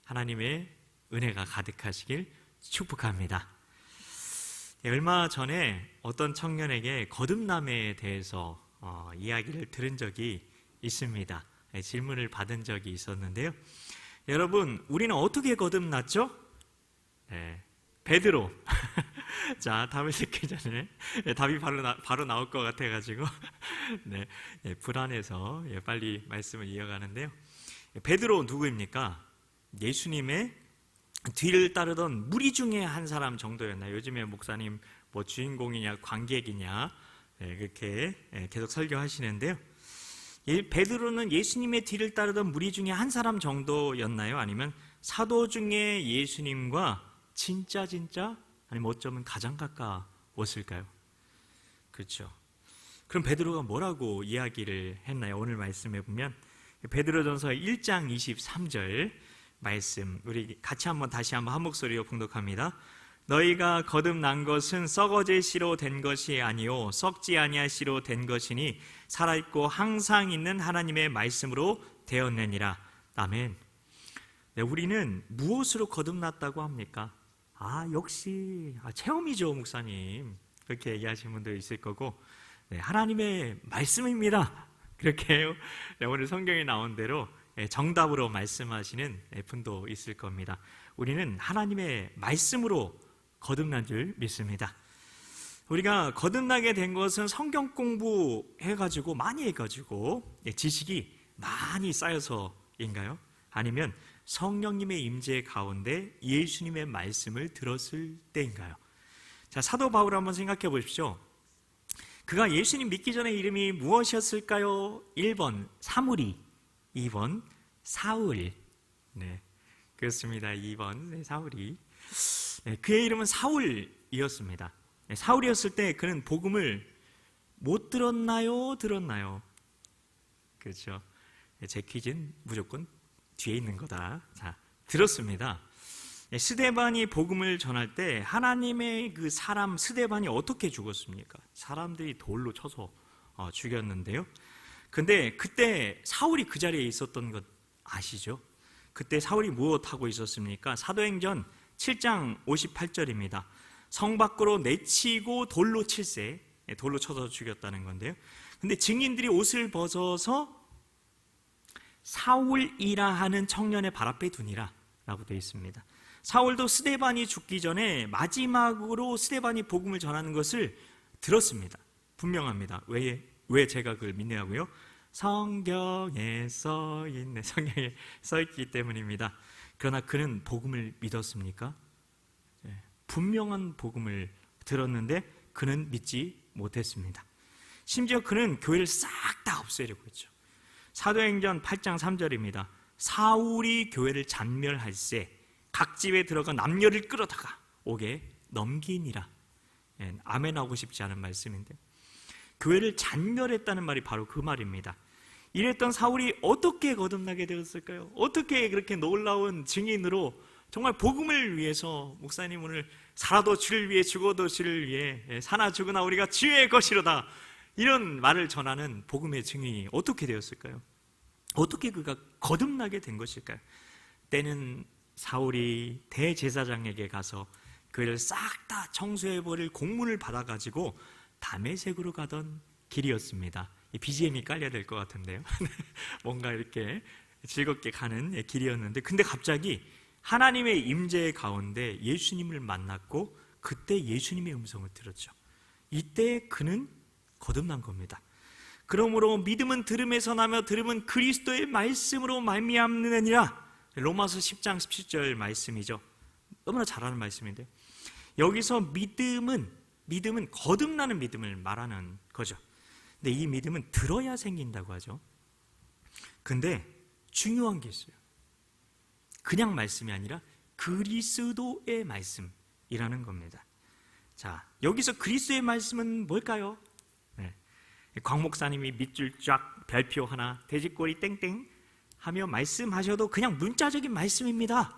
하나님의 은혜가 가득하시길 축복합니다. 얼마 전에 어떤 청년에게 거듭남에 대해서 이야기를 들은 적이 있습니다. 질문을 받은 적이 있었는데요. 여러분, 우리는 어떻게 거듭났죠? 베드로. 자, 답을 듣기 전에 답이 바로 나올 것 같아가지고 불안해서 빨리 말씀을 이어가는데요. 베드로 누구입니까? 예수님의 뒤를 따르던 무리 중에 한 사람 정도였나요? 요즘에 목사님 뭐 주인공이냐 관객이냐 그렇게 계속 설교하시는데요. 베드로는 예수님의 뒤를 따르던 무리 중에 한 사람 정도였나요? 아니면 사도 중에 예수님과 진짜 아니면 어쩌면 가장 가까웠을까요? 그렇죠. 그럼 베드로가 뭐라고 이야기를 했나요? 오늘 말씀해 보면 베드로전서 1장 23절 말씀, 우리 같이 다시 한번 한 목소리로 봉독합니다. 너희가 거듭난 것은 썩어질 씨로 된 것이 아니요 썩지 아니할 씨로 된 것이니 살아있고 항상 있는 하나님의 말씀으로 되었느니라. 아멘. 우리는 무엇으로 거듭났다고 합니까? 역시 체험이죠, 목사님. 그렇게 얘기하시는 분도 있을 거고, 하나님의 말씀입니다. 그렇게 오늘 성경에 나온 대로 정답으로 말씀하시는 분도 있을 겁니다. 우리는 하나님의 말씀으로 거듭난 줄 믿습니다. 우리가 거듭나게 된 것은 성경 공부해가지고 많이 해가지고 지식이 많이 쌓여서인가요? 아니면 성령님의 임재 가운데 예수님의 말씀을 들었을 때인가요? 자, 사도 바울 한번 생각해 보십시오. 그가 예수님 믿기 전에 이름이 무엇이었을까요? 1번 사무리, 2번 사울. 그렇습니다. 2번 사울이. 그의 이름은 사울이었습니다. 사울이었을 때 그는 복음을 못 들었나요? 들었나요? 그렇죠. 제 퀴즈는 무조건 뒤에 있는 거다. 자, 들었습니다. 스데반이 복음을 전할 때 하나님의 그 사람 스데반이 어떻게 죽었습니까? 사람들이 돌로 쳐서 죽였는데요. 근데 그때 사울이 그 자리에 있었던 것 아시죠? 그때 사울이 무엇하고 있었습니까? 사도행전 7장 58절입니다. 성 밖으로 내치고 돌로 칠세, 돌로 쳐서 죽였다는 건데요. 근데 증인들이 옷을 벗어서 사울이라 하는 청년의 발 앞에 두니라 라고 되어 있습니다. 사울도 스데반이 죽기 전에 마지막으로 스데반이 복음을 전하는 것을 들었습니다. 분명합니다. 왜 제가 그걸 믿냐고요? 성경에 써있기 때문입니다. 그러나 그는 복음을 믿었습니까? 분명한 복음을 들었는데 그는 믿지 못했습니다. 심지어 그는 교회를 싹 다 없애려고 했죠. 사도행전 8장 3절입니다. 사울이 교회를 잔멸할세 각 집에 들어가 남녀를 끌어다가 옥에 넘기니라. 아멘 하고 싶지 않은 말씀인데 교회를 잔멸했다는 말이 바로 그 말입니다. 이랬던 사울이 어떻게 거듭나게 되었을까요? 어떻게 그렇게 놀라운 증인으로 정말 복음을 위해서 목사님 오늘 살아도 주를 위해 죽어도 주를 위해 사나 죽으나 우리가 주의 것이로다 이런 말을 전하는 복음의 증인이 어떻게 되었을까요? 어떻게 그가 거듭나게 된 것일까요? 때는 사울이 대제사장에게 가서 그를 싹 다 청소해버릴 공문을 받아가지고 다메섹으로 가던 길이었습니다. 이 BGM이 깔려야 될 것 같은데요. 뭔가 이렇게 즐겁게 가는 길이었는데 근데 갑자기 하나님의 임재 가운데 예수님을 만났고 그때 예수님의 음성을 들었죠. 이때 그는 거듭난 겁니다. 그러므로 믿음은 들음에서 나며 들음은 그리스도의 말씀으로 말미암느니라. 로마서 10장 17절 말씀이죠. 너무나 잘 아는 말씀인데 여기서 믿음은 거듭나는 믿음을 말하는 거죠. 근데 이 믿음은 들어야 생긴다고 하죠. 근데 중요한 게 있어요. 그냥 말씀이 아니라 그리스도의 말씀이라는 겁니다. 자, 여기서 그리스도의 말씀은 뭘까요? 광 목사님이 밑줄 쫙 별표 하나 돼지꼬리 땡땡 하며 말씀하셔도 그냥 문자적인 말씀입니다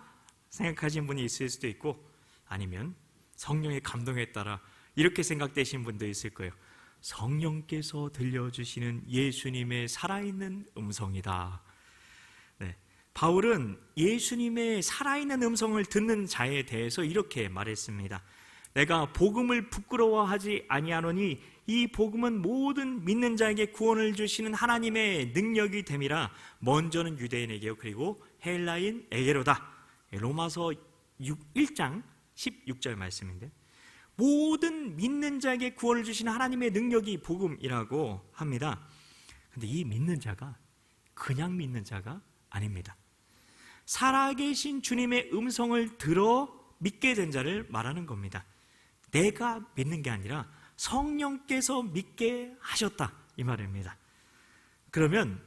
생각하시는 분이 있을 수도 있고 아니면 성령의 감동에 따라 이렇게 생각되시는 분도 있을 거예요. 성령께서 들려주시는 예수님의 살아있는 음성이다. 바울은 예수님의 살아있는 음성을 듣는 자에 대해서 이렇게 말했습니다. 내가 복음을 부끄러워하지 아니하노니 이 복음은 모든 믿는 자에게 구원을 주시는 하나님의 능력이 됨이라. 먼저는 유대인에게요 그리고 헬라인에게로다. 로마서 1장 16절 말씀인데, 모든 믿는 자에게 구원을 주시는 하나님의 능력이 복음이라고 합니다. 근데 이 믿는 자가 그냥 믿는 자가 아닙니다. 살아계신 주님의 음성을 들어 믿게 된 자를 말하는 겁니다. 내가 믿는 게 아니라 성령께서 믿게 하셨다, 이 말입니다. 그러면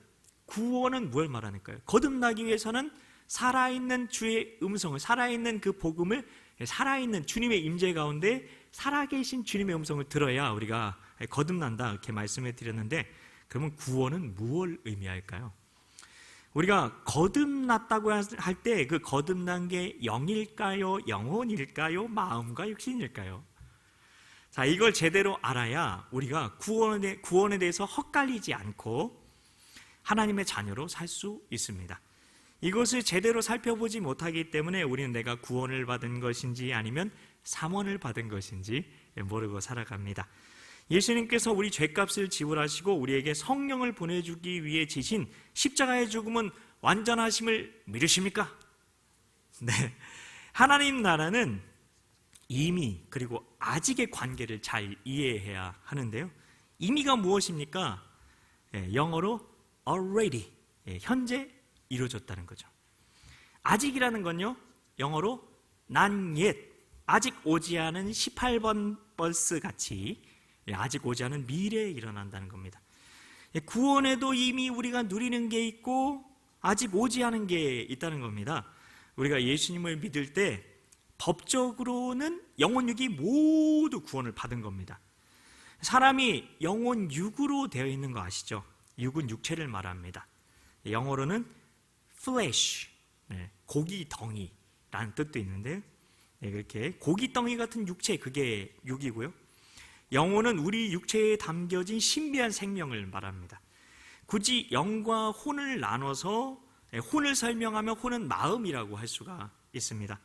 구원은 뭘 말하는가요? 거듭나기 위해서는 살아있는 주의 음성을, 살아있는 그 복음을, 살아있는 주님의 임재 가운데 살아계신 주님의 음성을 들어야 우리가 거듭난다, 이렇게 말씀을 드렸는데, 그러면 구원은 무엇을 의미할까요? 우리가 거듭났다고 할 때 그 거듭난 게 영일까요? 영혼일까요? 마음과 육신일까요? 자, 이걸 제대로 알아야 우리가 구원에 대해서 헛갈리지 않고 하나님의 자녀로 살 수 있습니다. 이것을 제대로 살펴보지 못하기 때문에 우리는 내가 구원을 받은 것인지 아니면 삼원을 받은 것인지 모르고 살아갑니다. 예수님께서 우리 죄값을 지불하시고 우리에게 성령을 보내주기 위해 지신 십자가의 죽음은 완전하심을 믿으십니까? 네, 하나님 나라는 이미 그리고 아직의 관계를 잘 이해해야 하는데요. 이미가 무엇입니까? 영어로 already, 현재 이루어졌다는 거죠. 아직이라는 건요, 영어로 not yet, 아직 오지 않은 18번 버스 같이 아직 오지 않은 미래에 일어난다는 겁니다. 구원에도 이미 우리가 누리는 게 있고 아직 오지 않은 게 있다는 겁니다. 우리가 예수님을 믿을 때 법적으로는 영혼 육이 모두 구원을 받은 겁니다. 사람이 영혼 육으로 되어 있는 거 아시죠? 육은 육체를 말합니다. 영어로는 flesh, 고기 덩이라는 뜻도 있는데요. 이렇게 고기 덩이 같은 육체, 그게 육이고요. 영혼은 우리 육체에 담겨진 신비한 생명을 말합니다. 굳이 영과 혼을 나눠서 혼을 설명하면 혼은 마음이라고 할 수가 있습니다.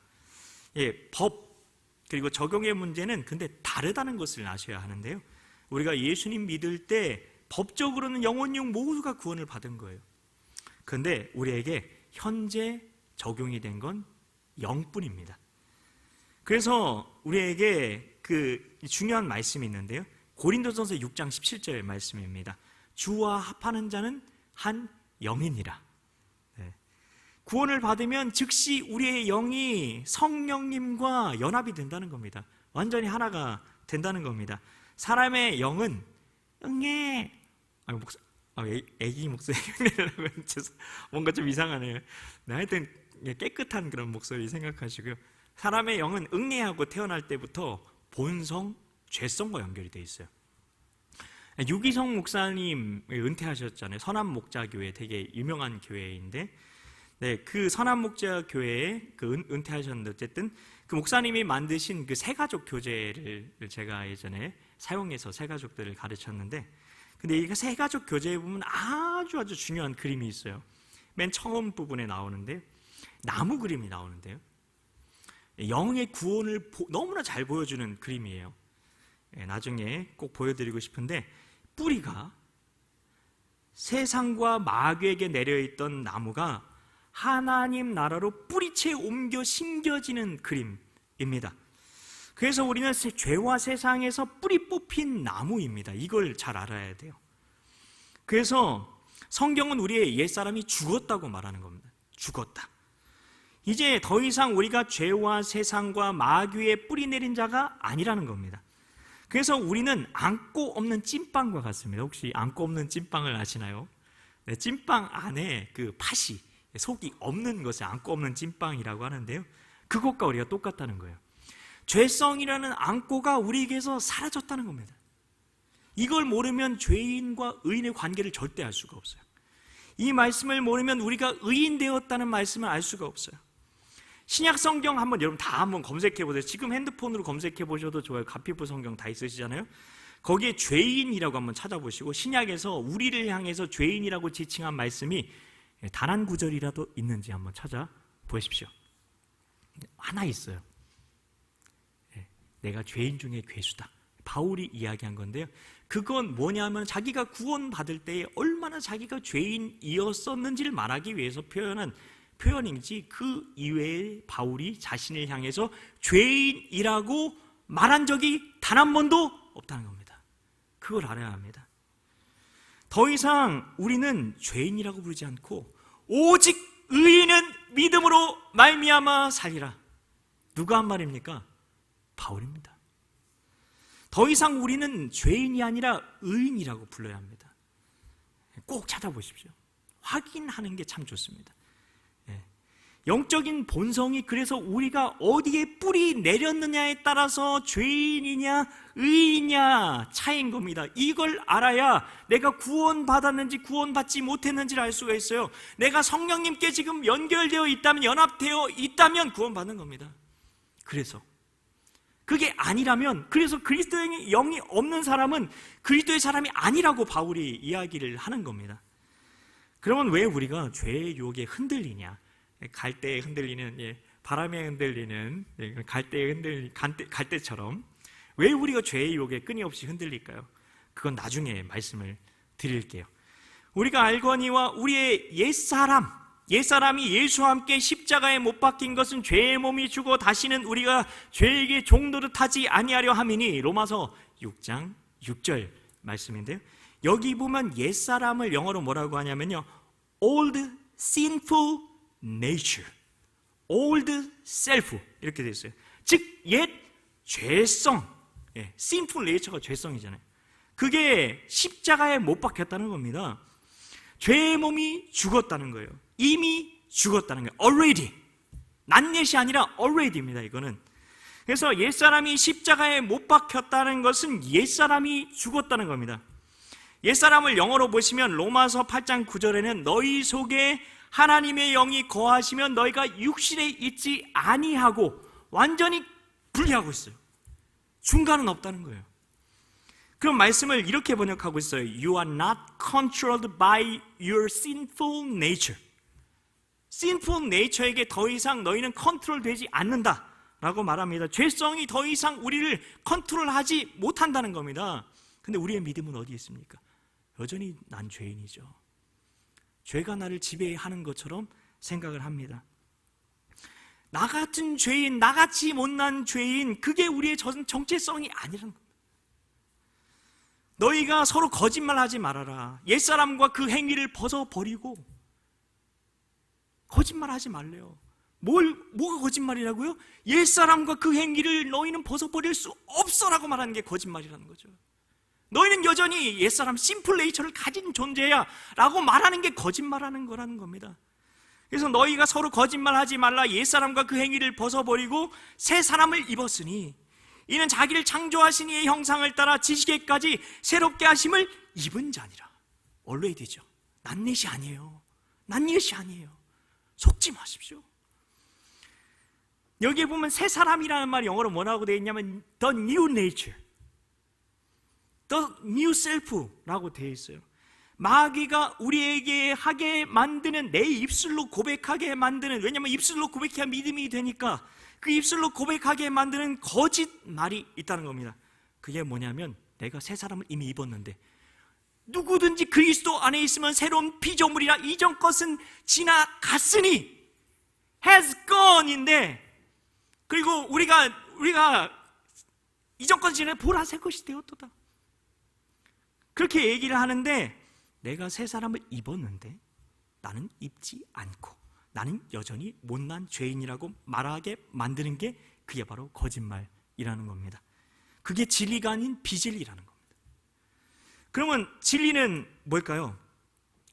법 그리고 적용의 문제는 근데 다르다는 것을 아셔야 하는데요. 우리가 예수님 믿을 때 법적으로는 영혼 육 모두가 구원을 받은 거예요. 그런데 우리에게 현재 적용이 된 건 영뿐입니다. 그래서 우리에게 그 중요한 말씀이 있는데요. 고린도전서 6장 17절의 말씀입니다. 주와 합하는 자는 한 영이니라. 구원을 받으면 즉시 우리의 영이 성령님과 연합이 된다는 겁니다. 완전히 하나가 된다는 겁니다. 사람의 영은 응애, 애기 목소리 뭔가 좀 이상하네요. 하여튼 깨끗한 그런 목소리 생각하시고요. 사람의 영은 응애하고 태어날 때부터 본성, 죄성과 연결이 되어 있어요. 유기성 목사님 은퇴하셨잖아요. 선한목자교회, 되게 유명한 교회인데, 그 선한목자교회에 은퇴하셨는데, 어쨌든 그 목사님이 만드신 그 새가족 교재를 제가 예전에 사용해서 새가족들을 가르쳤는데, 근데 이 새가족 교재에 보면 아주 중요한 그림이 있어요. 맨 처음 부분에 나오는데, 나무 그림이 나오는데요. 영의 구원을 너무나 잘 보여주는 그림이에요. 나중에 꼭 보여드리고 싶은데, 뿌리가 세상과 마귀에게 내려있던 나무가 하나님 나라로 뿌리채 옮겨 심겨지는 그림입니다. 그래서 우리는 죄와 세상에서 뿌리 뽑힌 나무입니다. 이걸 잘 알아야 돼요. 그래서 성경은 우리의 옛사람이 죽었다고 말하는 겁니다. 죽었다. 이제 더 이상 우리가 죄와 세상과 마귀의 뿌리 내린 자가 아니라는 겁니다. 그래서 우리는 안고 없는 찐빵과 같습니다. 혹시 안고 없는 찐빵을 아시나요? 찐빵 안에 그 팥이, 속이 없는 것을 안고 없는 찐빵이라고 하는데요. 그것과 우리가 똑같다는 거예요. 죄성이라는 안고가 우리에게서 사라졌다는 겁니다. 이걸 모르면 죄인과 의인의 관계를 절대 알 수가 없어요. 이 말씀을 모르면 우리가 의인 되었다는 말씀을 알 수가 없어요. 신약 성경 여러분 다 한번 검색해 보세요. 지금 핸드폰으로 검색해 보셔도 좋아요. 가피부 성경 다 있으시잖아요. 거기에 죄인이라고 한번 찾아보시고, 신약에서 우리를 향해서 죄인이라고 지칭한 말씀이 단 한 구절이라도 있는지 한번 찾아보십시오. 하나 있어요. 내가 죄인 중에 괴수다. 바울이 이야기한 건데요. 그건 뭐냐면 자기가 구원받을 때에 얼마나 자기가 죄인이었었는지를 말하기 위해서 표현한 표현인지 그 이외에 바울이 자신을 향해서 죄인이라고 말한 적이 단 한 번도 없다는 겁니다. 그걸 알아야 합니다. 더 이상 우리는 죄인이라고 부르지 않고 오직 의인은 믿음으로 말미암아 살리라. 누가 한 말입니까? 바울입니다. 더 이상 우리는 죄인이 아니라 의인이라고 불러야 합니다. 꼭 찾아보십시오. 확인하는 게 참 좋습니다. 영적인 본성이 그래서 우리가 어디에 뿌리 내렸느냐에 따라서 죄인이냐 의인이냐 차이인 겁니다. 이걸 알아야 내가 구원받았는지 구원받지 못했는지를 알 수가 있어요. 내가 성령님께 지금 연결되어 있다면, 연합되어 있다면 구원받는 겁니다. 그래서 그게 아니라면, 그래서 그리스도의 영이 없는 사람은 그리스도의 사람이 아니라고 바울이 이야기를 하는 겁니다. 그러면 왜 우리가 죄의 유혹에 흔들리냐? 갈대에 흔들리는, 바람에 흔들리는 갈대처럼 왜 우리가 죄의 유혹에 끊임없이 흔들릴까요? 그건 나중에 말씀을 드릴게요. 우리가 알거니와 우리의 옛사람이 예수와 함께 십자가에 못 박힌 것은 죄의 몸이 죽어 다시는 우리가 죄에게 종노릇하지 아니하려 함이니, 로마서 6장 6절 말씀인데요. 여기 보면 옛사람을 영어로 뭐라고 하냐면요, old sinful nature, old self 이렇게 되어 있어요. 즉 옛 죄성, sinful nature가 죄성이잖아요. 그게 십자가에 못 박혔다는 겁니다. 죄의 몸이 죽었다는 거예요. 이미 죽었다는 거예요. already. 난옛이 아니라 already입니다. 이거는. 그래서 옛사람이 십자가에 못 박혔다는 것은 옛사람이 죽었다는 겁니다. 옛사람을 영어로 보시면 로마서 8장 9절에는 너희 속에 하나님의 영이 거하시면 너희가 육신에 있지 아니하고, 완전히 분리하고 있어요. 중간은 없다는 거예요. 그럼 말씀을 이렇게 번역하고 있어요. You are not controlled by your sinful nature. sinful nature에게 더 이상 너희는 컨트롤되지 않는다 라고 말합니다. 죄성이 더 이상 우리를 컨트롤하지 못한다는 겁니다. 근데 우리의 믿음은 어디에 있습니까? 여전히 난 죄인이죠. 죄가 나를 지배하는 것처럼 생각을 합니다. 나 같은 죄인, 나같이 못난 죄인, 그게 우리의 정체성이 아니라는 겁니다. 너희가 서로 거짓말하지 말아라. 옛사람과 그 행위를 벗어버리고. 거짓말하지 말래요. 뭐가 거짓말이라고요? 옛사람과 그 행위를 너희는 벗어버릴 수 없어라고 말하는 게 거짓말이라는 거죠. 너희는 여전히 옛사람 심플 네이처를 가진 존재야 라고 말하는 게 거짓말하는 거라는 겁니다. 그래서 너희가 서로 거짓말하지 말라. 옛사람과 그 행위를 벗어버리고 새 사람을 입었으니 이는 자기를 창조하신 이의 형상을 따라 지식에까지 새롭게 하심을 입은 자니라. already죠. 난옛이 아니에요. 난옛이 아니에요. 속지 마십시오. 여기에 보면 새 사람이라는 말이 영어로 뭐라고 되어 있냐면 the new nature, the new self라고 되어 있어요. 마귀가 우리에게 하게 만드는, 내 입술로 고백하게 만드는, 왜냐하면 입술로 고백해야 믿음이 되니까 그 입술로 고백하게 만드는 거짓말이 있다는 겁니다. 그게 뭐냐면 내가 새 사람을 이미 입었는데, 누구든지 그리스도 안에 있으면 새로운 피조물이라 이전 것은 지나갔으니, has gone인데, 그리고 우리가 이전 것은 지나 보라 새 것이 되었도다 그렇게 얘기를 하는데, 내가 새 사람을 입었는데 나는 입지 않고 나는 여전히 못난 죄인이라고 말하게 만드는 게 그게 바로 거짓말이라는 겁니다. 그게 진리가 아닌 비진리라는 겁니다. 그러면 진리는 뭘까요?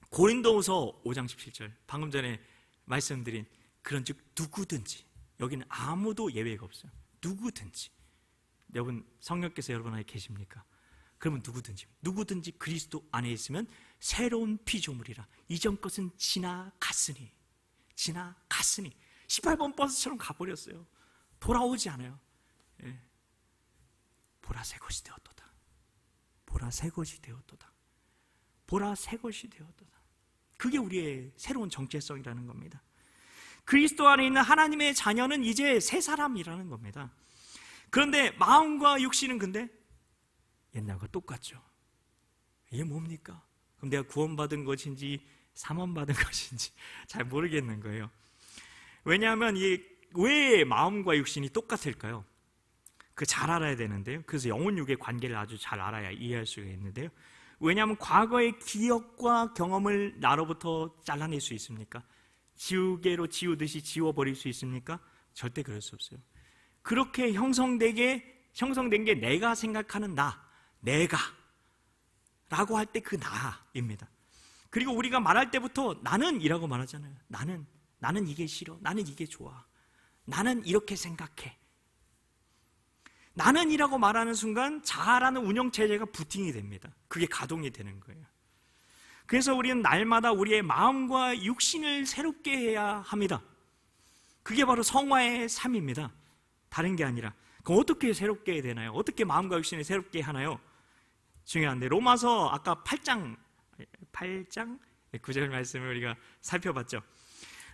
고린도후서 5장 17절, 방금 전에 말씀드린 그런즉 누구든지, 여기는 아무도 예외가 없어요. 누구든지, 여러분 성령께서 여러분 안에 계십니까? 그러면 누구든지 그리스도 안에 있으면 새로운 피조물이라. 이전 것은 지나갔으니 18번 버스처럼 가버렸어요. 돌아오지 않아요. 보라 새 것이 되었도다. 보라 새 것이 되었도다. 보라 새 것이 되었도다. 그게 우리의 새로운 정체성이라는 겁니다. 그리스도 안에 있는 하나님의 자녀는 이제 새 사람이라는 겁니다. 그런데 마음과 육신은 근데 옛날과 똑같죠. 이게 뭡니까? 그럼 내가 구원받은 것인지 사모받은 것인지 잘 모르겠는 거예요. 왜냐하면 왜 마음과 육신이 똑같을까요? 그 잘 알아야 되는데요. 그래서 영혼육의 관계를 아주 잘 알아야 이해할 수가 있는데요. 왜냐하면 과거의 기억과 경험을 나로부터 잘라낼 수 있습니까? 지우개로 지우듯이 지워버릴 수 있습니까? 절대 그럴 수 없어요. 그렇게 형성된 게 내가 생각하는 내가 라고 할 때 그 나입니다. 그리고 우리가 말할 때부터 나는 이라고 말하잖아요. 나는 이게 싫어. 나는 이게 좋아. 나는 이렇게 생각해. 나는 이라고 말하는 순간 자아라는 운영체제가 부팅이 됩니다. 그게 가동이 되는 거예요. 그래서 우리는 날마다 우리의 마음과 육신을 새롭게 해야 합니다. 그게 바로 성화의 삶입니다. 다른 게 아니라. 그럼 어떻게 새롭게 해야 되나요? 어떻게 마음과 육신을 새롭게 하나요? 중요한데 로마서 아까 8장 9절 말씀을 우리가 살펴봤죠.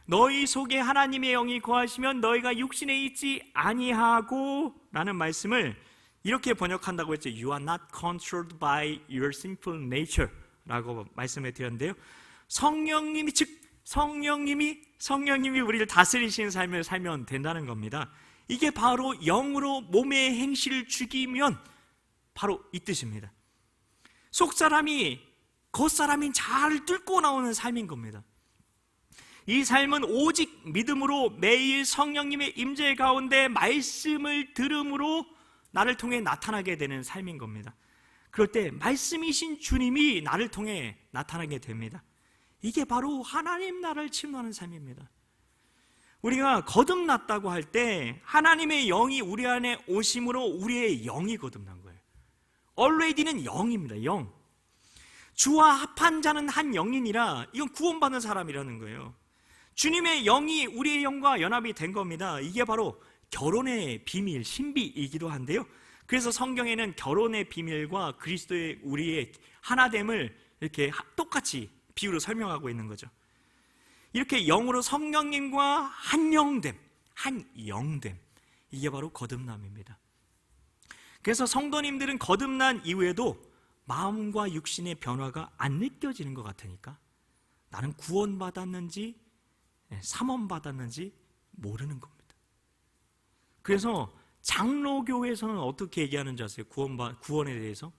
너희 속에 하나님의 영이 거하시면 너희가 육신에 있지 아니하고 라는 말씀을 이렇게 번역한다고 했죠. You are not controlled by your sinful nature 라고 말씀을 드렸는데요. 성령님이 우리를 다스리시는 삶을 살면 된다는 겁니다. 이게 바로 영으로 몸의 행실을 죽이면 바로 이 뜻입니다. 속사람이 겉사람인 자아를 뚫고 나오는 삶인 겁니다. 이 삶은 오직 믿음으로 매일 성령님의 임재 가운데 말씀을 들음으로 나를 통해 나타나게 되는 삶인 겁니다. 그럴 때 말씀이신 주님이 나를 통해 나타나게 됩니다. 이게 바로 하나님 나라를 침노하는 삶입니다. 우리가 거듭났다고 할 때 하나님의 영이 우리 안에 오심으로 우리의 영이 거듭난 거예요. already는 영입니다. 영. 주와 합한 자는 한 영이니라. 이건 구원받는 사람이라는 거예요. 주님의 영이 우리의 영과 연합이 된 겁니다. 이게 바로 결혼의 비밀, 신비이기도 한데요. 그래서 성경에는 결혼의 비밀과 그리스도의 우리의 하나됨을 이렇게 똑같이 비유로 설명하고 있는 거죠. 이렇게 영으로 성령님과 한 영됨, 한 영됨, 이게 바로 거듭남입니다. 그래서 성도님들은 거듭난 이후에도 마음과 육신의 변화가 안 느껴지는 것 같으니까 나는 구원받았는지 삼원받았는지 모르는 겁니다. 그래서 장로교에서는 어떻게 얘기하는지 아세요? 구원에 대해서?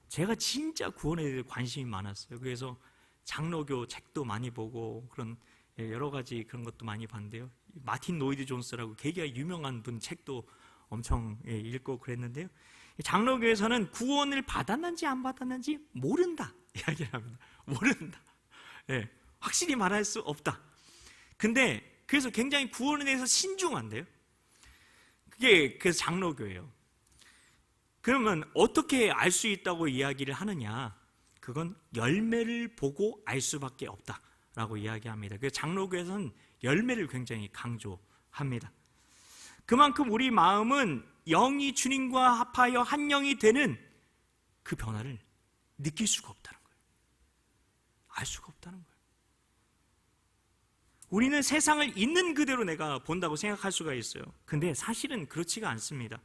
제가 진짜 구원에 대해 관심이 많았어요. 그래서 장로교 책도 많이 보고 그런 여러 가지 그런 것도 많이 봤는데요. 마틴 로이드 존스라고 굉장히 유명한 분 책도 엄청 읽고 그랬는데요. 장로교에서는 구원을 받았는지 안 받았는지 모른다 이야기를 합니다. 모른다. 확실히 말할 수 없다. 근데 그래서 굉장히 구원에 대해서 신중한데요. 그게 그래서 장로교예요. 그러면 어떻게 알 수 있다고 이야기를 하느냐? 그건 열매를 보고 알 수밖에 없다라고 이야기합니다. 그래서 장로교에서는 열매를 굉장히 강조합니다. 그만큼 우리 마음은 영이 주님과 합하여 한 영이 되는 그 변화를 느낄 수가 없다는 거예요. 알 수가 없다는 거예요. 우리는 세상을 있는 그대로 내가 본다고 생각할 수가 있어요. 근데 사실은 그렇지가 않습니다.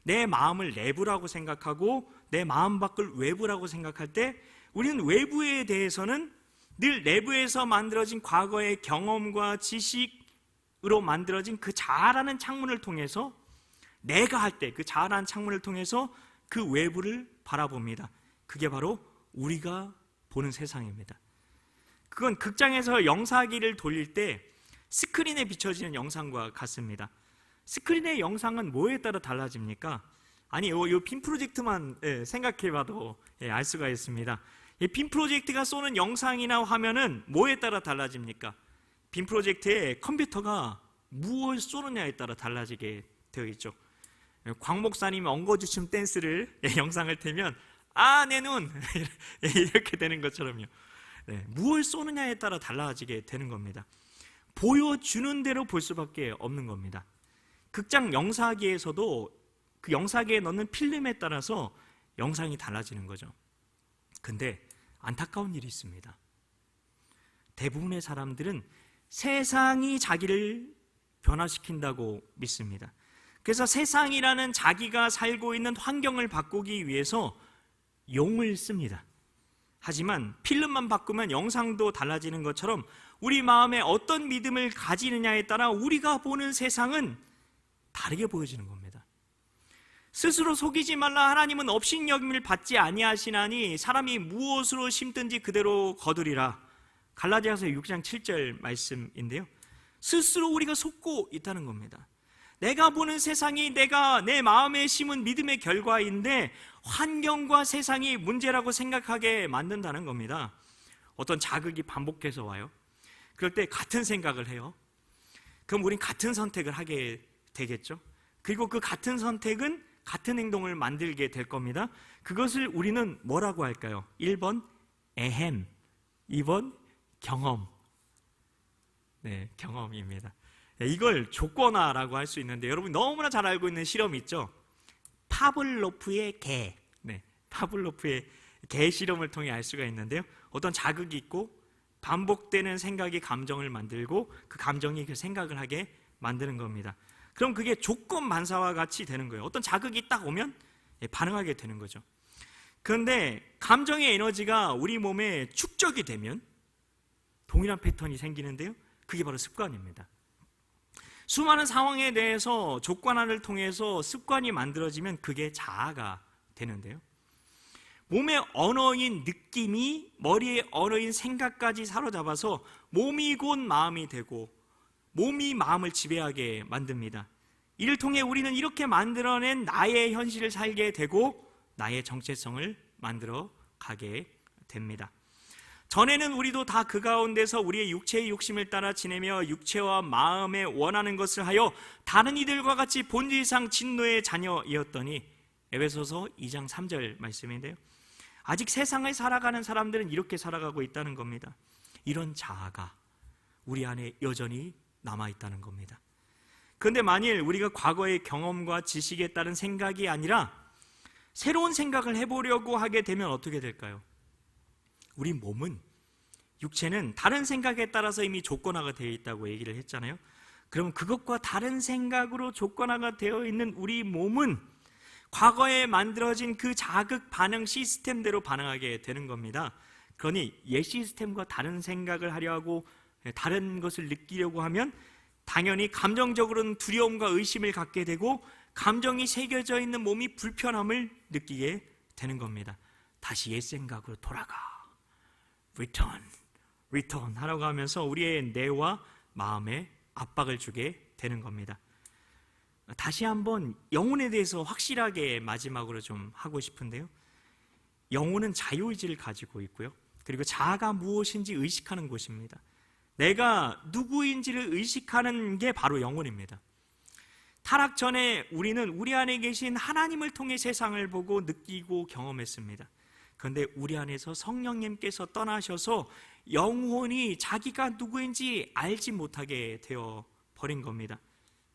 내 마음을 내부라고 생각하고 내 마음 밖을 외부라고 생각할 때 우리는 외부에 대해서는 늘 내부에서 만들어진 과거의 경험과 지식으로 만들어진 그 자아라는 창문을 통해서 내가 할 때 그 자아라는 창문을 통해서 그 외부를 바라봅니다. 그게 바로 우리가 보는 세상입니다. 그건 극장에서 영사기를 돌릴 때 스크린에 비춰지는 영상과 같습니다. 스크린의 영상은 뭐에 따라 달라집니까? 아니, 이 빔 프로젝트만 생각해봐도 알 수가 있습니다. 이 빔 프로젝트가 쏘는 영상이나 화면은 뭐에 따라 달라집니까? 빔 프로젝트의 컴퓨터가 무엇을 쏘느냐에 따라 달라지게 되어 있죠. 광 목사님이 엉거주춤 댄스를 영상을 틀면 내 눈 이렇게 되는 것처럼요. 무엇을 쏘느냐에 따라 달라지게 되는 겁니다. 보여주는 대로 볼 수밖에 없는 겁니다. 극장 영사기에서도 그 영사기에 넣는 필름에 따라서 영상이 달라지는 거죠. 근데 안타까운 일이 있습니다. 대부분의 사람들은 세상이 자기를 변화시킨다고 믿습니다. 그래서 세상이라는 자기가 살고 있는 환경을 바꾸기 위해서 용을 씁니다. 하지만 필름만 바꾸면 영상도 달라지는 것처럼 우리 마음에 어떤 믿음을 가지느냐에 따라 우리가 보는 세상은 다르게 보여지는 겁니다. 스스로 속이지 말라. 하나님은 업신여김을 받지 아니하시나니 사람이 무엇으로 심든지 그대로 거두리라. 갈라디아서 6장 7절 말씀인데요, 스스로 우리가 속고 있다는 겁니다. 내가 보는 세상이 내가 내 마음에 심은 믿음의 결과인데 환경과 세상이 문제라고 생각하게 만든다는 겁니다. 어떤 자극이 반복해서 와요. 그럴 때 같은 생각을 해요. 그럼 우린 같은 선택을 하게 되겠죠. 그리고 그 같은 선택은 같은 행동을 만들게 될 겁니다. 그것을 우리는 뭐라고 할까요? 1번 에헴, 2번 경험. 네, 경험입니다. 이걸 조건화라고 할 수 있는데, 여러분 너무나 잘 알고 있는 실험이 있죠. 파블로프의 개. 네, 파블로프의 개 실험을 통해 알 수가 있는데요, 어떤 자극이 있고 반복되는 생각이 감정을 만들고 그 감정이 그 생각을 하게 만드는 겁니다. 그럼 그게 조건 반사와 같이 되는 거예요. 어떤 자극이 딱 오면 반응하게 되는 거죠. 그런데 감정의 에너지가 우리 몸에 축적이 되면 동일한 패턴이 생기는데요, 그게 바로 습관입니다. 수많은 상황에 대해서 조건화를 통해서 습관이 만들어지면 그게 자아가 되는데요, 몸의 언어인 느낌이 머리의 언어인 생각까지 사로잡아서 몸이 곧 마음이 되고 몸이 마음을 지배하게 만듭니다. 이를 통해 우리는 이렇게 만들어낸 나의 현실을 살게 되고 나의 정체성을 만들어 가게 됩니다. 전에는 우리도 다 그 가운데서 우리의 육체의 욕심을 따라 지내며 육체와 마음에 원하는 것을 하여 다른 이들과 같이 본질상 진노의 자녀이었더니, 에베소서 2장 3절 말씀인데요, 아직 세상을 살아가는 사람들은 이렇게 살아가고 있다는 겁니다. 이런 자아가 우리 안에 여전히 남아있다는 겁니다. 그런데 만일 우리가 과거의 경험과 지식에 따른 생각이 아니라 새로운 생각을 해보려고 하게 되면 어떻게 될까요? 우리 몸은, 육체는 다른 생각에 따라서 이미 조건화가 되어 있다고 얘기를 했잖아요. 그럼 그것과 다른 생각으로 조건화가 되어 있는 우리 몸은 과거에 만들어진 그 자극 반응 시스템대로 반응하게 되는 겁니다. 그러니 옛 시스템과 다른 생각을 하려 하고 다른 것을 느끼려고 하면 당연히 감정적으로는 두려움과 의심을 갖게 되고 감정이 새겨져 있는 몸이 불편함을 느끼게 되는 겁니다. 다시 옛 생각으로 돌아가, return 하라고 하면서 우리의 뇌와 마음에 압박을 주게 되는 겁니다. 다시 한번 영혼에 대해서 확실하게 마지막으로 좀 하고 싶은데요, 영혼은 자유의지를 가지고 있고요, 그리고 자아가 무엇인지 의식하는 곳입니다. 내가 누구인지를 의식하는 게 바로 영혼입니다. 타락 전에 우리는 우리 안에 계신 하나님을 통해 세상을 보고 느끼고 경험했습니다. 그런데 우리 안에서 성령님께서 떠나셔서 영혼이 자기가 누구인지 알지 못하게 되어 버린 겁니다.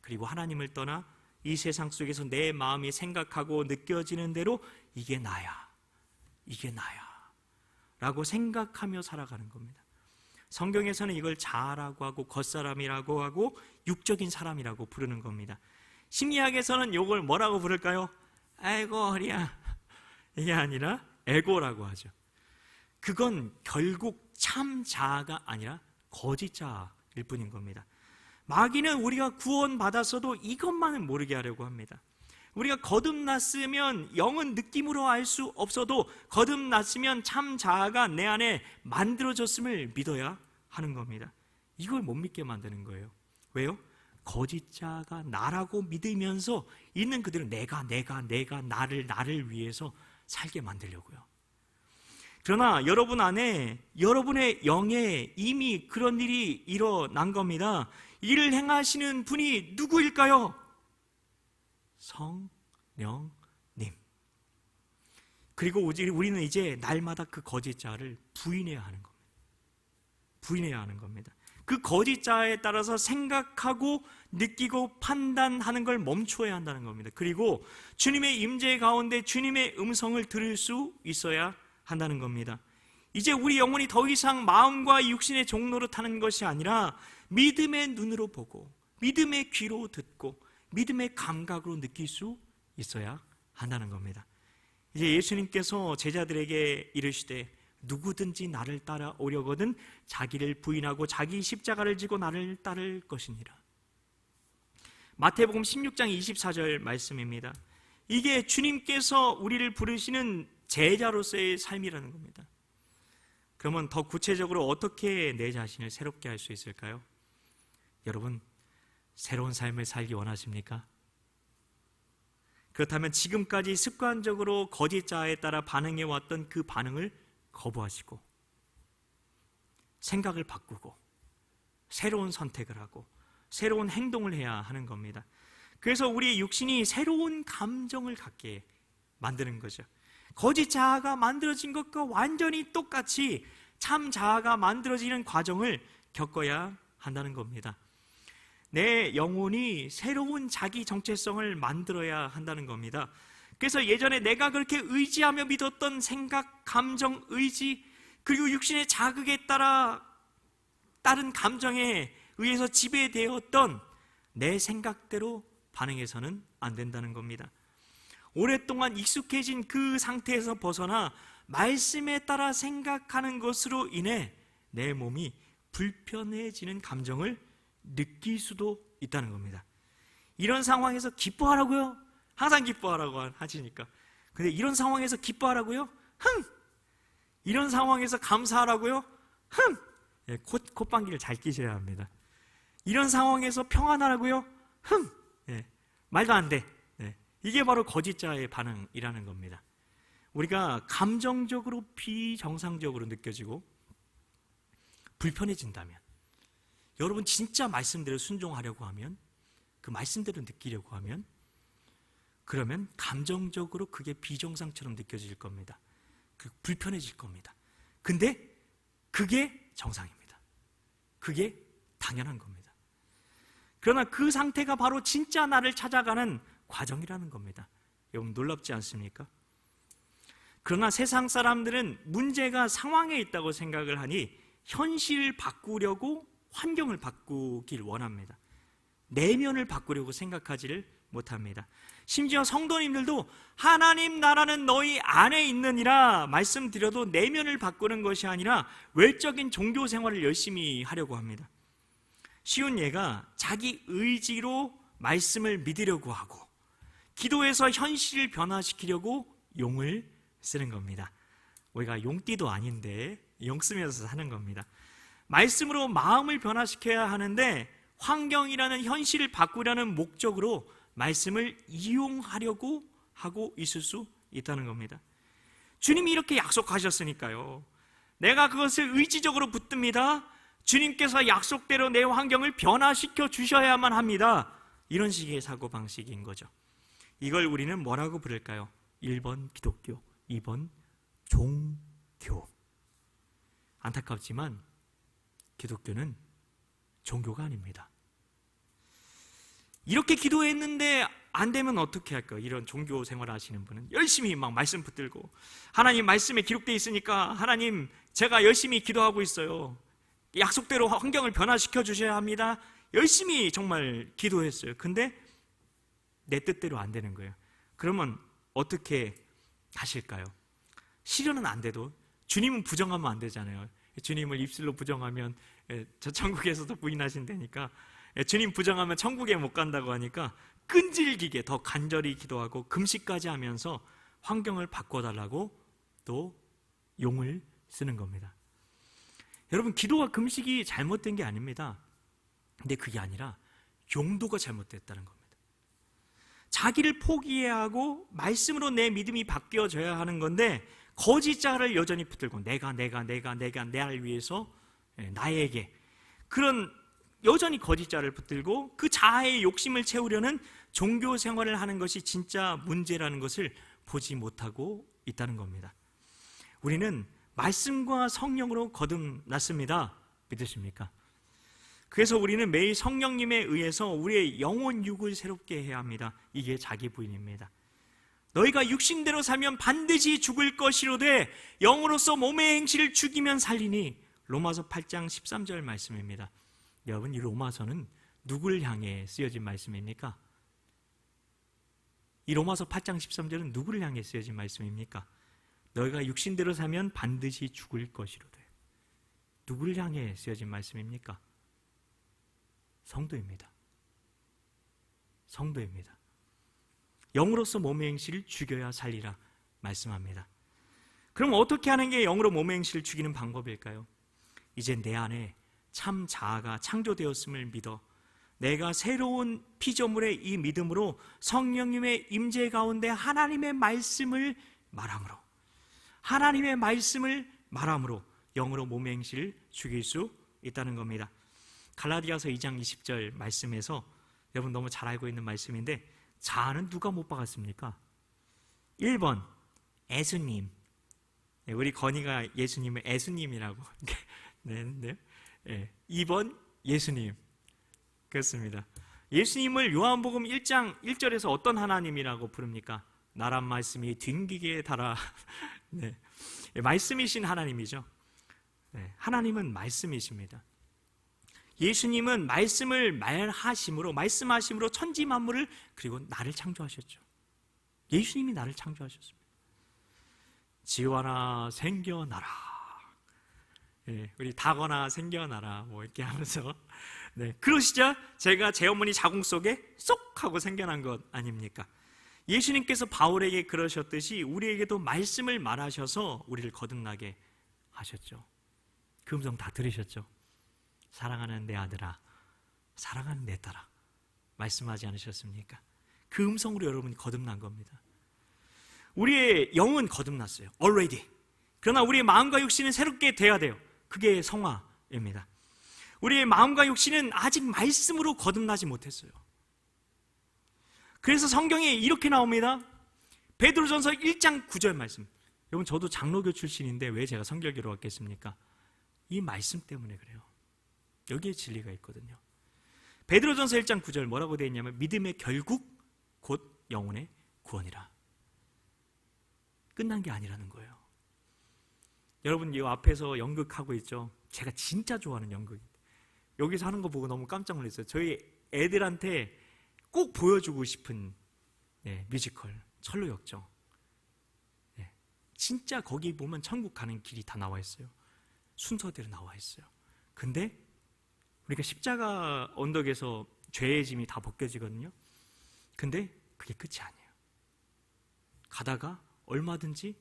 그리고 하나님을 떠나 이 세상 속에서 내 마음이 생각하고 느껴지는 대로 이게 나야 라고 생각하며 살아가는 겁니다. 성경에서는 이걸 자아라고 하고 겉사람이라고 하고 육적인 사람이라고 부르는 겁니다. 심리학에서는 이걸 뭐라고 부를까요? 아이고 허리야, 이게 아니라 에고라고 하죠. 그건 결국 참 자아가 아니라 거짓 자아일 뿐인 겁니다. 마귀는 우리가 구원받았어도 이것만은 모르게 하려고 합니다. 우리가 거듭났으면 영은 느낌으로 알 수 없어도 거듭났으면 참 자아가 내 안에 만들어졌음을 믿어야 하는 겁니다. 이걸 못 믿게 만드는 거예요. 왜요? 거짓 자아가 나라고 믿으면서 있는 그대로 내가 나를 위해서 살게 만들려고요. 그러나 여러분 안에, 여러분의 영에 이미 그런 일이 일어난 겁니다. 이를 행하시는 분이 누구일까요? 성령님. 그리고 우리는 이제 날마다 그 거짓 자아를 부인해야 하는 겁니다. 부인해야 하는 겁니다. 그 거짓 자아에 따라서 생각하고 느끼고 판단하는 걸 멈춰야 한다는 겁니다. 그리고 주님의 임재 가운데 주님의 음성을 들을 수 있어야 한다는 겁니다. 이제 우리 영혼이 더 이상 마음과 육신의 종로로 타는 것이 아니라 믿음의 눈으로 보고 믿음의 귀로 듣고 믿음의 감각으로 느낄 수 있어야 한다는 겁니다. 이제 예수님께서 제자들에게 이르시되 누구든지 나를 따라오려거든 자기를 부인하고 자기 십자가를 지고 나를 따를 것이니라. 마태복음 16장 24절 말씀입니다. 이게 주님께서 우리를 부르시는 제자로서의 삶이라는 겁니다. 그러면 더 구체적으로 어떻게 내 자신을 새롭게 할 수 있을까요? 여러분, 새로운 삶을 살기 원하십니까? 그렇다면 지금까지 습관적으로 거짓 자아에 따라 반응해왔던 그 반응을 거부하시고 생각을 바꾸고 새로운 선택을 하고 새로운 행동을 해야 하는 겁니다. 그래서 우리의 육신이 새로운 감정을 갖게 만드는 거죠. 거짓 자아가 만들어진 것과 완전히 똑같이 참 자아가 만들어지는 과정을 겪어야 한다는 겁니다. 내 영혼이 새로운 자기 정체성을 만들어야 한다는 겁니다. 그래서 예전에 내가 그렇게 의지하며 믿었던 생각, 감정, 의지, 그리고 육신의 자극에 따른 감정에 의해서 지배되었던 내 생각대로 반응해서는 안 된다는 겁니다. 오랫동안 익숙해진 그 상태에서 벗어나 말씀에 따라 생각하는 것으로 인해 내 몸이 불편해지는 감정을 느낄 수도 있다는 겁니다. 이런 상황에서 기뻐하라고요? 항상 기뻐하라고 하시니까. 근데 이런 상황에서 기뻐하라고요? 이런 상황에서 감사하라고요? 콧방귀를 잘 끼셔야 합니다. 이런 상황에서 평안하라고요? 말도 안 돼. 이게 바로 거짓자의 반응이라는 겁니다. 우리가 감정적으로 비정상적으로 느껴지고 불편해진다면, 여러분 진짜 말씀대로 순종하려고 하면, 그 말씀대로 느끼려고 하면, 그러면 감정적으로 그게 비정상처럼 느껴질 겁니다. 불편해질 겁니다. 근데 그게 정상입니다. 그게 당연한 겁니다. 그러나 그 상태가 바로 진짜 나를 찾아가는 과정이라는 겁니다. 여러분 놀랍지 않습니까? 그러나 세상 사람들은 문제가 상황에 있다고 생각을 하니 현실을 바꾸려고 환경을 바꾸길 원합니다. 내면을 바꾸려고 생각하지를 못합니다. 심지어 성도님들도 하나님 나라는 너희 안에 있느니라 말씀드려도 내면을 바꾸는 것이 아니라 외적인 종교 생활을 열심히 하려고 합니다. 쉬운 예가 자기 의지로 말씀을 믿으려고 하고 기도해서 현실을 변화시키려고 용을 쓰는 겁니다. 우리가 용띠도 아닌데 용 쓰면서 사는 겁니다. 말씀으로 마음을 변화시켜야 하는데 환경이라는 현실을 바꾸려는 목적으로 말씀을 이용하려고 하고 있을 수 있다는 겁니다. 주님이 이렇게 약속하셨으니까요. 내가 그것을 의지적으로 붙듭니다. 주님께서 약속대로 내 환경을 변화시켜 주셔야만 합니다. 이런 식의 사고방식인 거죠. 이걸 우리는 뭐라고 부를까요? 1번 기독교, 2번 종교. 안타깝지만 기독교는 종교가 아닙니다. 이렇게 기도했는데 안 되면 어떻게 할까요? 이런 종교 생활 하시는 분은 열심히 막 말씀 붙들고 하나님 말씀에 기록되어 있으니까 하나님 제가 열심히 기도하고 있어요. 약속대로 환경을 변화시켜 주셔야 합니다. 열심히 정말 기도했어요. 근데 내 뜻대로 안 되는 거예요. 그러면 어떻게 하실까요? 실현은 안 돼도 주님은 부정하면 안 되잖아요. 주님을 입술로 부정하면 저 천국에서도 부인하신다니까, 주님 부정하면 천국에 못 간다고 하니까 끈질기게 더 간절히 기도하고 금식까지 하면서 환경을 바꿔달라고 또 용을 쓰는 겁니다. 여러분 기도와 금식이 잘못된 게 아닙니다. 근데 그게 아니라 용도가 잘못됐다는 겁니다. 자기를 포기해야 하고 말씀으로 내 믿음이 바뀌어져야 하는 건데 거짓자를 여전히 붙들고 내가 나를 위해서 나에게 그런 여전히 거짓자를 붙들고 그 자아의 욕심을 채우려는 종교 생활을 하는 것이 진짜 문제라는 것을 보지 못하고 있다는 겁니다. 우리는 말씀과 성령으로 거듭났습니다. 믿으십니까? 그래서 우리는 매일 성령님에 의해서 우리의 영혼 육을 새롭게 해야 합니다. 이게 자기 부인입니다. 너희가 육신대로 살면 반드시 죽을 것이로되 영으로서 몸의 행실을 죽이면 살리니. 로마서 8장 13절 말씀입니다. 여러분, 이 로마서는 누구를 향해 쓰여진 말씀입니까? 이 로마서 8장 13절은 누구를 향해 쓰여진 말씀입니까? 너희가 육신대로 살면 반드시 죽을 것이로되. 누구를 향해 쓰여진 말씀입니까? 성도입니다. 성도입니다. 영으로서 몸의 행실을 죽여야 살리라 말씀합니다. 그럼 어떻게 하는 게 영으로 몸의 행실을 죽이는 방법일까요? 이제 내 안에 참 자아가 창조되었음을 믿어 내가 새로운 피조물의 이 믿음으로 성령님의 임재 가운데 하나님의 말씀을 말함으로, 하나님의 말씀을 말함으로 영으로 몸의 행실을 죽일 수 있다는 겁니다. 갈라디아서 2장 20절 말씀에서 여러분 너무 잘 알고 있는 말씀인데, 자아는 누가 못 박았습니까? 1번 예수님. 우리 건이가 예수님을 예수님이라고 네. 2번 예수님. 그렇습니다. 예수님을 요한복음 1장 1절에서 어떤 하나님이라고 부릅니까? 나란 말씀이 뒹기게 달아. 네. 말씀이신 하나님이죠. 네. 하나님은 말씀이십니다. 예수님은 말씀을 말씀하심으로 천지 만물을, 그리고 나를 창조하셨죠. 예수님이 나를 창조하셨습니다. 지어나 생겨나라. 네, 우리 다거나 생겨나라 뭐 이렇게 하면서, 네, 그러시자 제가 제 어머니 자궁 속에 쏙 하고 생겨난 것 아닙니까? 예수님께서 바울에게 그러셨듯이 우리에게도 말씀을 말하셔서 우리를 거듭나게 하셨죠. 그 음성 다 들으셨죠? 사랑하는 내 아들아, 사랑하는 내 딸아, 말씀하지 않으셨습니까? 그 음성으로 여러분이 거듭난 겁니다. 우리의 영은 거듭났어요, already. 그러나 우리의 마음과 육신은 새롭게 돼야 돼요. 그게 성화입니다. 우리의 마음과 육신은 아직 말씀으로 거듭나지 못했어요. 그래서 성경에 이렇게 나옵니다. 베드로전서 1장 9절 말씀. 여러분, 저도 장로교 출신인데 왜 제가 성결교로 왔겠습니까? 이 말씀 때문에 그래요. 여기에 진리가 있거든요. 베드로전서 1장 9절 뭐라고 되어 있냐면, 믿음의 결국 곧 영혼의 구원이라. 끝난 게 아니라는 거예요. 여러분, 이 앞에서 연극하고 있죠. 제가 진짜 좋아하는 연극. 여기서 하는 거 보고 너무 깜짝 놀랐어요. 저희 애들한테 꼭 보여주고 싶은 뮤지컬 철로역정. 진짜 거기 보면 천국 가는 길이 다 나와 있어요. 순서대로 나와 있어요. 근데 우리가 십자가 언덕에서 죄의 짐이 다 벗겨지거든요. 근데 그게 끝이 아니에요. 가다가 얼마든지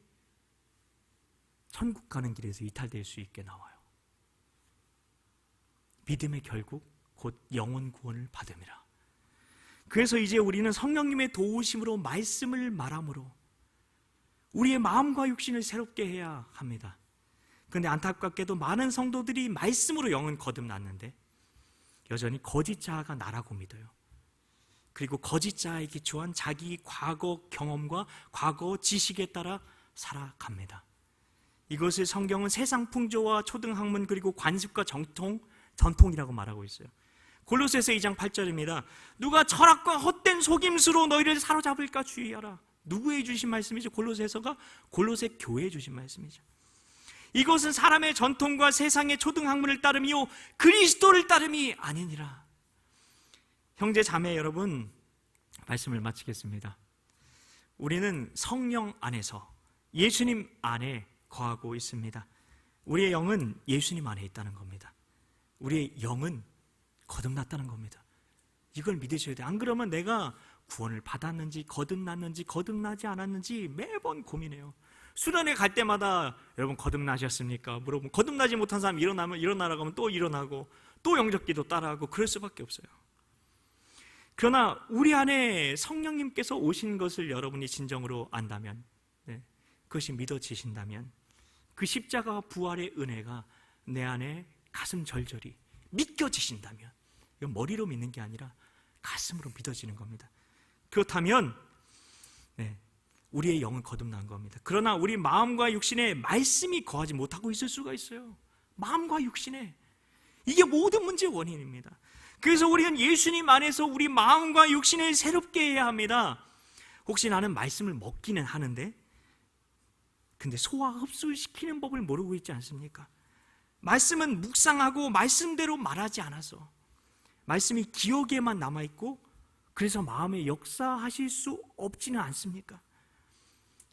천국 가는 길에서 이탈될 수 있게 나와요. 믿음의 결국 곧 영혼 구원을 받음이라. 그래서 이제 우리는 성령님의 도우심으로 말씀을 말함으로 우리의 마음과 육신을 새롭게 해야 합니다. 그런데 안타깝게도 많은 성도들이 말씀으로 영은 거듭났는데 여전히 거짓 자아가 나라고 믿어요. 그리고 거짓 자아에 기초한 자기 과거 경험과 과거 지식에 따라 살아갑니다. 이것을 성경은 세상 풍조와 초등학문 그리고 관습과 전통이라고 말하고 있어요. 골로새서 2장 8절입니다. 누가 철학과 헛된 속임수로 너희를 사로잡을까 주의하라. 누구의 주신 말씀이죠? 골로새서가 골로새 교회에 주신 말씀이죠. 이것은 사람의 전통과 세상의 초등학문을 따름이요 그리스도를 따름이 아니니라. 형제 자매 여러분, 말씀을 마치겠습니다. 우리는 성령 안에서 예수님 안에 거하고 있습니다. 우리의 영은 예수님 안에 있다는 겁니다. 우리의 영은 거듭났다는 겁니다. 이걸 믿으셔야 돼요. 안 그러면 내가 구원을 받았는지 거듭났는지 거듭나지 않았는지 매번 고민해요. 수련회 갈 때마다 여러분 거듭나셨습니까? 물어보면 거듭나지 못한 사람 일어나라고 하면 또 일어나고 또 영접기도 따라하고 그럴 수밖에 없어요. 그러나 우리 안에 성령님께서 오신 것을 여러분이 진정으로 안다면, 그것이 믿어지신다면 그 십자가 부활의 은혜가 내 안에 가슴 절절히 믿겨지신다면, 이건 머리로 믿는 게 아니라 가슴으로 믿어지는 겁니다. 그렇다면 우리의 영은 거듭난 겁니다. 그러나 우리 마음과 육신에 말씀이 거하지 못하고 있을 수가 있어요. 마음과 육신에. 이게 모든 문제의 원인입니다. 그래서 우리는 예수님 안에서 우리 마음과 육신을 새롭게 해야 합니다. 혹시 나는 말씀을 먹기는 하는데 근데 소화 흡수시키는 법을 모르고 있지 않습니까? 말씀은 묵상하고 말씀대로 말하지 않아서 말씀이 기억에만 남아있고 그래서 마음에 역사하실 수 없지는 않습니까?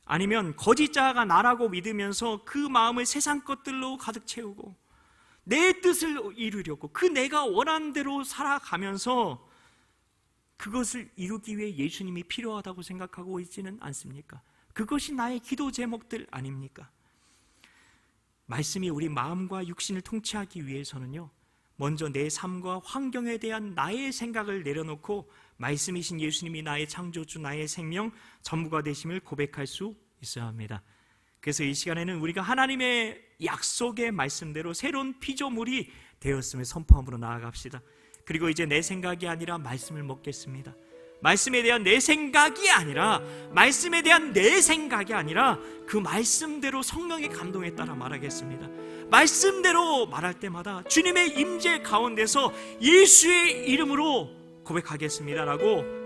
아니면 거짓 자가 나라고 믿으면서 그 마음을 세상 것들로 가득 채우고 내 뜻을 이루려고 그 내가 원하는 대로 살아가면서 그것을 이루기 위해 예수님이 필요하다고 생각하고 있지는 않습니까? 그것이 나의 기도 제목들 아닙니까? 말씀이 우리 마음과 육신을 통치하기 위해서는요, 먼저 내 삶과 환경에 대한 나의 생각을 내려놓고 말씀이신 예수님이 나의 창조주, 나의 생명, 전부가 되심을 고백할 수 있어야 합니다. 그래서 이 시간에는 우리가 하나님의 약속의 말씀대로 새로운 피조물이 되었음을 선포함으로 나아갑시다. 그리고 이제 내 생각이 아니라 말씀을 먹겠습니다. 말씀에 대한 내 생각이 아니라 말씀에 대한 내 생각이 아니라 그 말씀대로 성령의 감동에 따라 말하겠습니다. 말씀대로 말할 때마다 주님의 임재 가운데서 예수의 이름으로 고백하겠습니다라고